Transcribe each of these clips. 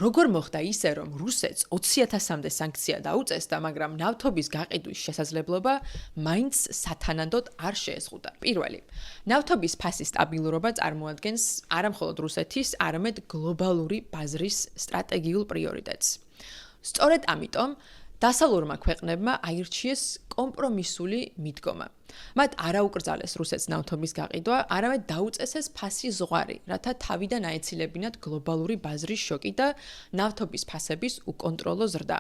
როგორ მოხდა ისე, რომ რუსეთს 20,000-მდე სანქცია დაუწესდა, მაგრამ ნავთობის გაყიდვის შესაძლებლობა მაინც სათანადოდ არ შეეზღუდა. პირველი, ნავთობის ფასის სტაბილურობა წარმოადგენს არამხოლოდ რუსეთის, არამედ გლობალური ბაზრის სტრატეგიულ პრიორიტეტს. სწორედ ამიტომ დასავლურმა ქვეყნებმა აირჩიეს კომპრომისული მიდგომა. მათ არ აუკრძალეს რუსეთს ნავთობის გაყიდვა, არამედ დაუწესეს ფასი ზღვარი, რათა თავიდან აეცილებინათ გლობალური ბაზრის შოკი და ნავთობის ფასების უკონტროლო ზრდა.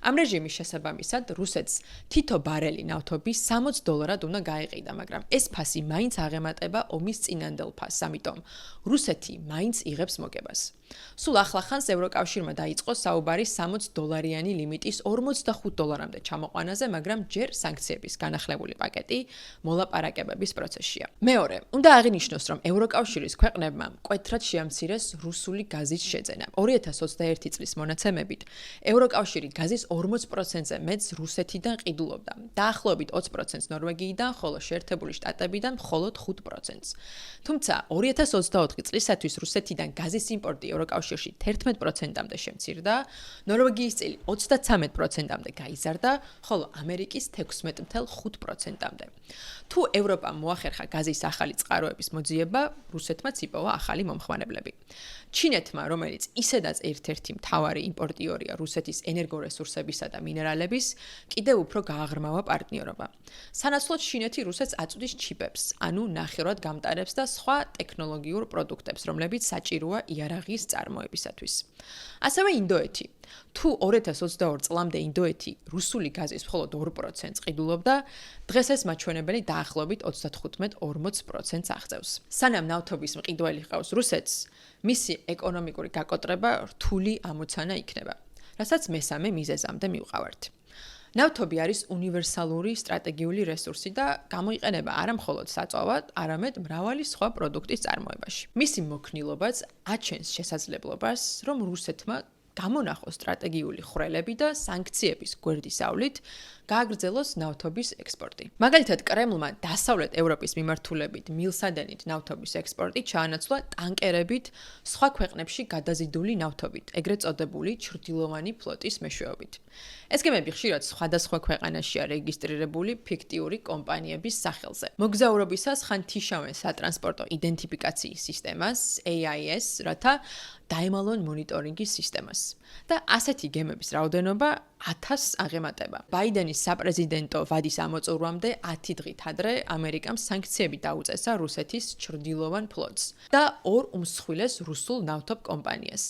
ამ რეჟიმის შესაბამისად, რუსეთს თითო ბარელი ნავთობის $60 უნდა გაეყიდა, მაგრამ ეს ფასი მაინც აღემატება ომის წინანდელ ფასს, ამიტომ რუსეთი მაინც იღებს მოგებას. სულ ახლახანს ევროკავშირმა დაიწყო საუბარი $60 ლიმიტის $45-მდე ჩამოყვანაზე, მაგრამ ჯერ სანქციების განახლებული პაკეტი მოლაპარაკებების პროცესშია. მეორე, უნდა აღინიშნოს, რომ ევროკავშირის ქვეყნებმა მკვეთრად შეამცირეს რუსული გაზის შეძენა. 2021 წლის მონაცემებით ევროკავშირი გაზის 40%-ზე მეტს რუსეთიდან ყიდულობდა. დაახლოებით 20%-ს ნორვეგიიდან, ხოლო შეერთებული შტატებიდან მხოლოდ 5%-ს. თუმცა 2024 წლისათვის რუსეთიდან გაზის იმპორტი ევროკავშირში 11%-მდე შემცირდა, ნორვეგიის წილი 33%-მდე გაიზარდა, ხოლო ამერიკის 16.5%-მდე. თუ ევროპამ მოახერხა გაზის ახალი წყაროების მოძიება, რუსეთმაც იპოვა ახალი მომხმარებლები. ჩინეთმა, რომელიც ისედაც ერთ-ერთი მთავარი იმპორტიორია რუსეთის ენერგორესურსებისა და მინერალების, კიდევ უფრო გააღრმავა პარტნიორობა. სანაცვლოდ ჩინეთი რუსეთს აწვდის ჩიპებს, ანუ ნახევრად გამტარებს და სხვა ტექნოლოგიურ პროდუქტებს, რომლებიც საჭიროა იარაღის წარმოებისათვის. ასევე ინდოეთი. თუ 2022 წლამდე ინდოეთი რუსული გაზის მხოლოდ 2%-ს ყიდულობდა, დღეს ეს მაჩვენებელი დაახლოებით 35-40%-ს აღწევს. სანამ ნავთობის მყიდველი ჰყავს რუსეთს, მისი ეკონომიკური გაკოტრება რთული ამოცანა იქნება, რასაც მესამე მიზეზამდე მივყავართ. ნავთობი არის უნივერსალური სტრატეგიული რესურსი და გამოიყენება არა მხოლოდ საწვავად, არამედ მრავალი სხვა პროდუქტის წარმოებაში. მისი მოქნილობაც აჩენს შესაძლებლობას, რომ რუსეთმა გამონახოს სტრატეგიული ხვრელები და სანქციების გვერდისავლით გააგრძელოს ნავთობის ექსპორტი. მაგალითად, კრემლმა დასავლეთ ევროპის მიმართულებით მილსადენით ნავთობის ექსპორტი ჩაანაცვლა ტანკერებით სხვა ქვეყნებში გადაზიდული ნავთობით, ეგრეთ წოდებული ჩრდილოვანი ფლოტის მეშვეობით. ეს გემები ხშირად სხვადასხვა ქვეყანაშია რეგისტრირებული ფიქტიური კომპანიების სახელზე. მოგზაურობისას ხანთიშავენ სატრანსპორტო იდენტიფიკაციის სისტემას, AIS, რათა დაემალონ მონიტორინგის სისტემას. და ასეთი გემების რაოდენობა 1000-ს აღემატება. ბაიდენის საპრეზიდენტო ვადის ამოწურვამდე 10 დღით ადრე ამერიკამ სანქციები დაუწესა რუსეთის ჩრდილოვან ფლოტს და ორ უმსხვილეს რუსულ ნავთობ კომპანიას.